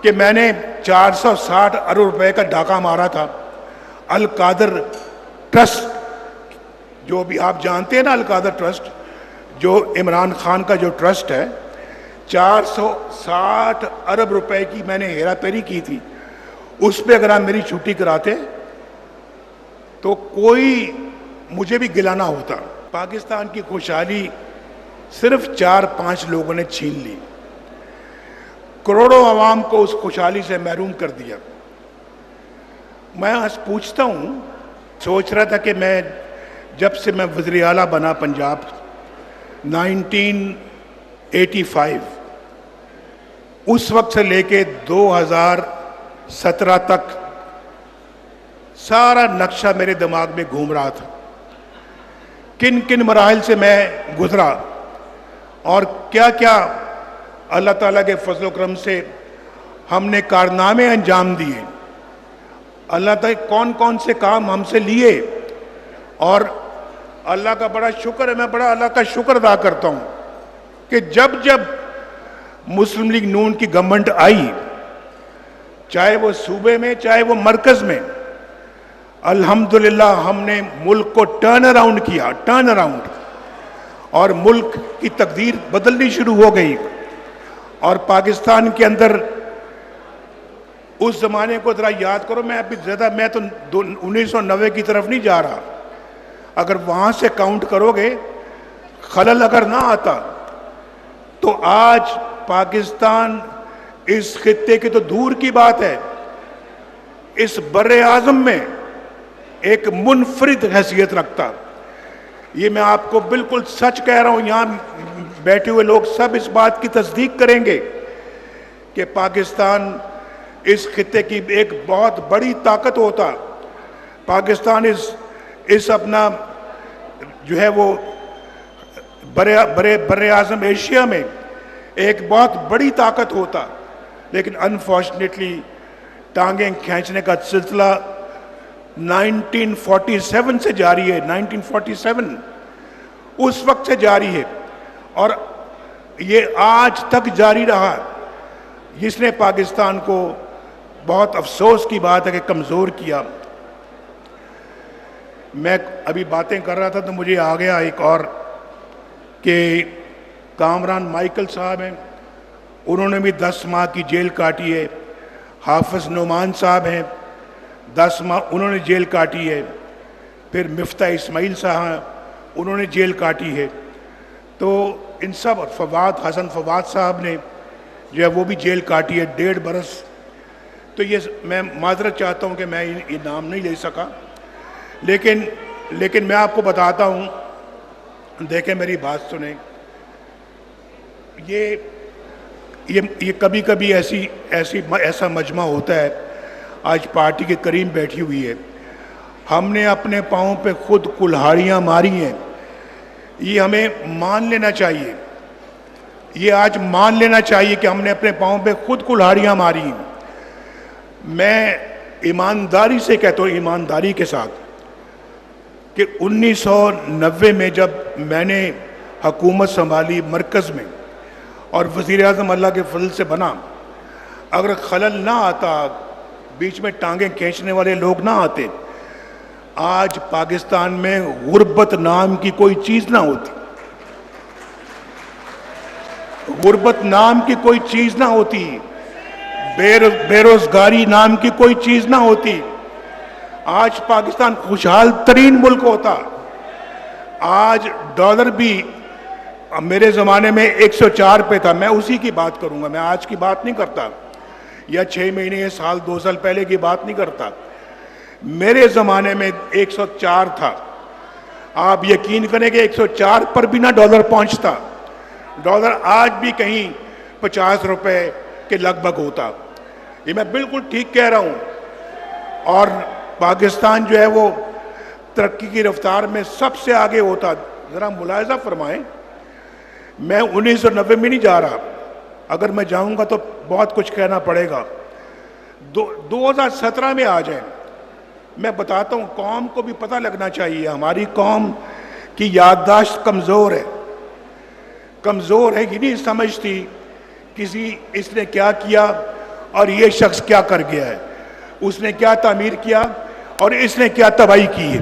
کہ میں نے 460 ارب روپے کا ڈاکہ مارا تھا القادر ٹرسٹ، جو بھی آپ جانتے ہیں نا، القادر ٹرسٹ جو عمران خان کا جو ٹرسٹ ہے، 460 ارب روپے کی میں نے ہیرا پھیری کی تھی. اس پہ اگر آپ میری چھٹی کراتے تو کوئی مجھے بھی گلا نہ ہوتا. پاکستان کی خوشحالی صرف 4-5 لوگوں نے چھین لی، کروڑوں عوام کو اس خوشحالی سے محروم کر دیا. میں آج پوچھتا ہوں، سوچ رہا تھا کہ میں جب سے میں وزیر اعلیٰ بنا پنجاب 1985، اس وقت سے لے کے 2017 تک سارا نقشہ میرے دماغ میں گھوم رہا تھا، کن کن مراحل سے میں گزرا اور کیا کیا اللہ تعالیٰ کے فضل و کرم سے ہم نے کارنامے انجام دیے، اللہ تعالیٰ کون کون سے کام ہم سے لیے. اور اللہ کا بڑا شکر ہے، میں بڑا اللہ کا شکر ادا کرتا ہوں کہ جب جب مسلم لیگ نون کی گورنمنٹ آئی، چاہے وہ صوبے میں چاہے وہ مرکز میں، الحمدللہ ہم نے ملک کو ٹرن اراؤنڈ کیا، ٹرن اراؤنڈ، اور ملک کی تقدیر بدلنی شروع ہو گئی. اور پاکستان کے اندر اس زمانے کو ذرا یاد کرو، میں ابھی زیادہ میں تو 1990 کی طرف نہیں جا رہا، اگر وہاں سے کاؤنٹ کرو گے، خلل اگر نہ آتا تو آج پاکستان اس خطے کی تو دور کی بات ہے، اس بر اعظم میں ایک منفرد حیثیت رکھتا. یہ میں آپ کو بالکل سچ کہہ رہا ہوں، یہاں بیٹھے ہوئے لوگ سب اس بات کی تصدیق کریں گے کہ پاکستان اس خطے کی ایک بہت بڑی طاقت ہوتا. پاکستان اس اپنا جو ہے وہ بر اعظم ایشیا میں ایک بہت بڑی طاقت ہوتا، لیکن انفارچونیٹلی ٹانگیں کھینچنے کا سلسلہ 1947 سے جاری ہے، 1947 اس وقت سے جاری ہے، اور یہ آج تک جاری رہا، جس نے پاکستان کو بہت افسوس کی بات ہے کہ کمزور کیا. میں ابھی باتیں کر رہا تھا تو مجھے آ گیا ایک اور کہ کامران مائیکل صاحب ہیں، انہوں نے بھی 10 ماہ کی جیل کاٹی ہے. حافظ نعمان صاحب ہیں، 10 ماہ انہوں نے جیل کاٹی ہے. پھر مفتاح اسماعیل صاحب انہوں نے جیل کاٹی ہے. تو ان سب، حسن فواد صاحب نے جو ہے وہ بھی جیل کاٹی ہے 1.5 برس. تو یہ میں معذرت چاہتا ہوں کہ میں یہ نام نہیں لے سکا، لیکن میں آپ کو بتاتا ہوں، دیکھیں میری بات سنیں، یہ کبھی کبھی ایسا مجمع ہوتا ہے. آج پارٹی کے قریب بیٹھی ہوئی ہے، ہم نے اپنے پاؤں پہ خود کلہاڑیاں ماری ہیں. یہ ہمیں مان لینا چاہیے، یہ آج مان لینا چاہیے کہ ہم نے اپنے پاؤں پہ خود کلہاڑیاں ماری ہیں. میں ایمانداری سے کہتا ہوں، ایمانداری کے ساتھ، کہ 1990 میں جب میں نے حکومت سنبھالی مرکز میں اور وزیر اعظم اللہ کے فضل سے بنا، اگر خلل نہ آتا، بیچ میں ٹانگیں کھینچنے والے لوگ نہ آتے، آج پاکستان میں غربت نام کی کوئی چیز نہ ہوتی، غربت نام کی کوئی چیز نہ ہوتی، بے روزگاری نام کی کوئی چیز نہ ہوتی. آج پاکستان خوشحال ترین ملک ہوتا. آج ڈالر بھی میرے زمانے میں 104 پہ تھا، میں اسی کی بات کروں گا، میں آج کی بات نہیں کرتا، یا 6 مہینے یا سال 2 سال پہلے کی بات نہیں کرتا. میرے زمانے میں 104 تھا. آپ یقین کریں کہ 104 پر بھی نہ ڈالر پہنچتا. ڈالر آج بھی کہیں 50 روپے کے لگ بھگ ہوتا. یہ میں بالکل ٹھیک کہہ رہا ہوں. اور پاکستان جو ہے وہ ترقی کی رفتار میں سب سے آگے ہوتا. ذرا ملاحظہ فرمائیں، میں 1990 میں نہیں جا رہا، اگر میں جاؤں گا تو بہت کچھ کہنا پڑے گا. 2017 میں آ جائیں. میں بتاتا ہوں، قوم کو بھی پتہ لگنا چاہیے، ہماری قوم کی یادداشت کمزور ہے، یہ نہیں سمجھتی کسی اس نے کیا کیا اور یہ شخص کیا کر گیا ہے، اس نے کیا تعمیر کیا اور اس نے کیا تباہی کی ہے۔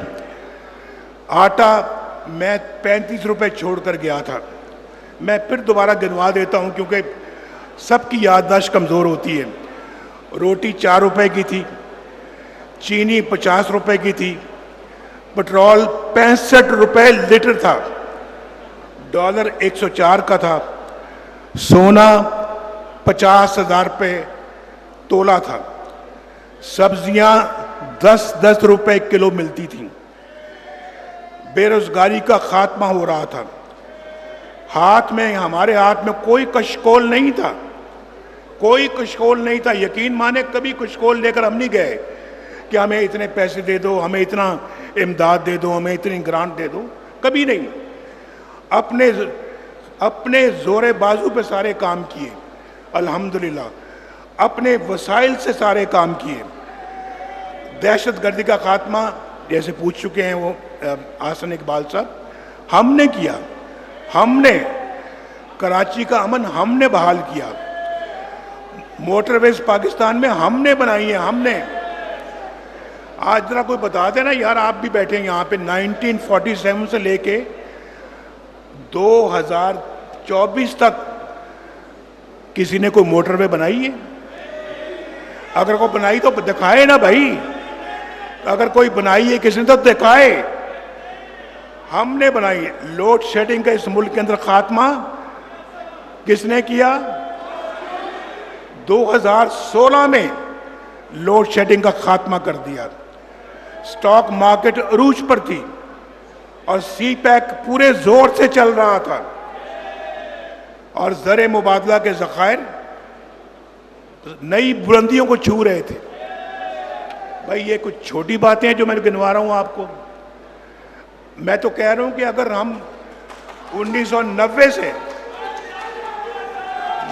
آٹا میں 35 روپے چھوڑ کر گیا تھا، میں پھر دوبارہ گنوا دیتا ہوں کیونکہ سب کی یادداشت کمزور ہوتی ہے۔ روٹی 4 روپے کی تھی، چینی 50 روپے کی تھی، پٹرول 65 روپے لیٹر تھا، ڈالر 104 کا تھا، سونا 50,000 روپے تولا تھا، سبزیاں 10 روپے کلو ملتی تھیں، بے روزگاری کا خاتمہ ہو رہا تھا، ہمارے ہاتھ میں کوئی کشکول نہیں تھا، کوئی کشکول نہیں تھا۔ یقین مانے کبھی کشکول لے کر ہم نہیں گئے کہ ہمیں اتنے پیسے دے دو، ہمیں اتنا امداد دے دو، ہمیں اتنی گرانٹ دے دو، کبھی نہیں۔ اپنے زور بازو پہ سارے کام کیے، الحمدللہ اپنے وسائل سے سارے کام کیے۔ دہشت گردی کا خاتمہ جیسے پوچھ چکے ہیں وہ حسن اقبال صاحب، ہم نے کیا، ہم نے کراچی کا امن ہم نے بحال کیا، موٹر ویز پاکستان میں ہم نے بنائی ہیں، ہم نے۔ آج ذرا کوئی بتا دے نا یار، آپ بھی بیٹھے ہیں یہاں پہ، 1947 سے لے کے 2024 تک کسی نے کوئی موٹر وے بنائی ہے؟ اگر کوئی بنائی تو دکھائے نا بھائی، اگر کوئی بنائی ہے کسی نے تو دکھائے۔ ہم نے بنائی ہے۔ لوڈ شیڈنگ کا اس ملک کے اندر خاتمہ کس نے کیا؟ 2016 میں لوڈ شیڈنگ کا خاتمہ کر دیا۔ سٹاک مارکیٹ عروج پر تھی اور سی پیک پورے زور سے چل رہا تھا اور زر مبادلہ کے ذخائر نئی بلندیوں کو چھو رہے تھے۔ بھائی یہ کچھ چھوٹی باتیں ہیں جو میں گنوا رہا ہوں آپ کو۔ میں تو کہہ رہا ہوں کہ اگر ہم 1990 سے،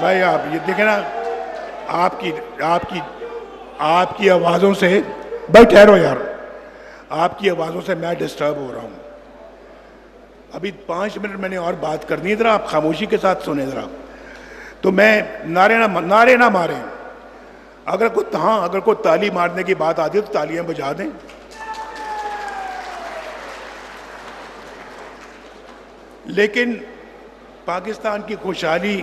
بھائی آپ یہ دیکھیں نا، آپ کی آوازوں سے، بھائی ٹھہرو یار، آپ کی آوازوں سے میں ڈسٹرب ہو رہا ہوں۔ ابھی 5 منٹ میں نے اور بات کرنی ہے، ذرا آپ خاموشی کے ساتھ سنیں ذرا۔ تو میں نعرے نہ ماریں، اگر کوئی تالی مارنے کی بات آتی ہے تو تالیاں بجا دیں۔ لیکن پاکستان کی خوشحالی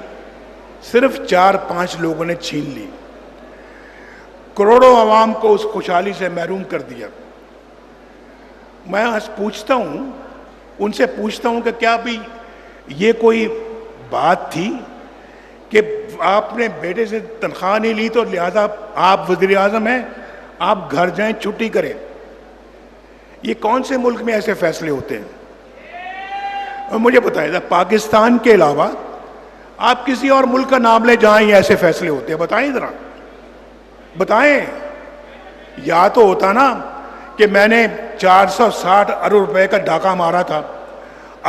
صرف 4-5 لوگوں نے چھین لی، کروڑوں عوام کو اس خوشحالی سے محروم کر دیا۔ میں پوچھتا ہوں، ان سے پوچھتا ہوں کہ کیا بھی یہ کوئی بات تھی کہ آپ نے بیٹے سے تنخواہ نہیں لی تو لہذا آپ وزیر اعظم ہیں، آپ گھر جائیں چھٹی کریں؟ یہ کون سے ملک میں ایسے فیصلے ہوتے ہیں؟ اور مجھے بتائیں، پاکستان کے علاوہ آپ کسی اور ملک کا نام لیں جہاں یہ ایسے فیصلے ہوتے ہیں؟ بتائیں ذرا، بتائیں۔ یا تو ہوتا نا کہ میں نے 460 ارب روپے کا ڈاکہ مارا تھا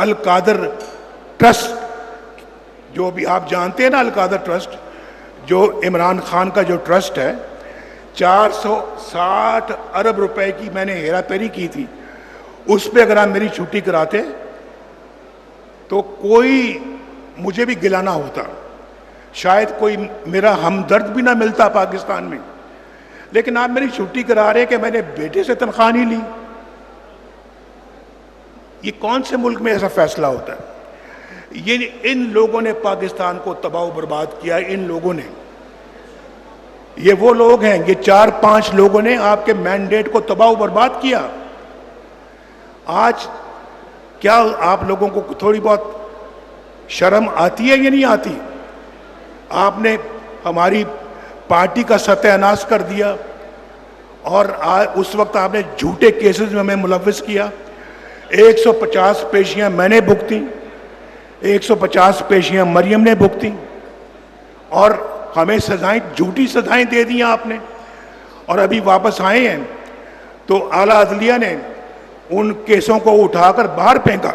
القادر ٹرسٹ، جو بھی آپ جانتے ہیں نا، القادر ٹرسٹ جو عمران خان کا جو ٹرسٹ ہے، 460 ارب روپے کی میں نے ہیرا پھیری کی تھی۔ اس پہ اگر آپ میری چھٹی کراتے تو کوئی مجھے بھی گلہ نہ ہوتا، شاید کوئی میرا ہمدرد بھی نہ ملتا پاکستان میں۔ لیکن آپ میری چھٹی کرا رہے کہ میں نے بیٹے سے تنخواہ نہیں لی۔ یہ کون سے ملک میں ایسا فیصلہ ہوتا ہے؟ یہ ان لوگوں نے پاکستان کو تباہ و برباد کیا، ان لوگوں نے۔ یہ وہ لوگ ہیں، یہ 4-5 لوگوں نے آپ کے مینڈیٹ کو تباہ و برباد کیا۔ آج کیا آپ لوگوں کو تھوڑی بہت شرم آتی ہے یا نہیں آتی؟ آپ نے ہماری پارٹی کا ستیہ ناش کر دیا اور اس وقت آپ نے جھوٹے کیسز میں ہمیں ملوث کیا۔ 150 پیشیاں میں نے بھگتیں، 150 پیشیاں مریم نے بھگتیں، اور ہمیں سزائیں، جھوٹی سزائیں دے دیں آپ نے، اور ابھی واپس آئے ہیں تو اعلیٰ عدلیہ نے ان کیسوں کو اٹھا کر باہر پھینکا۔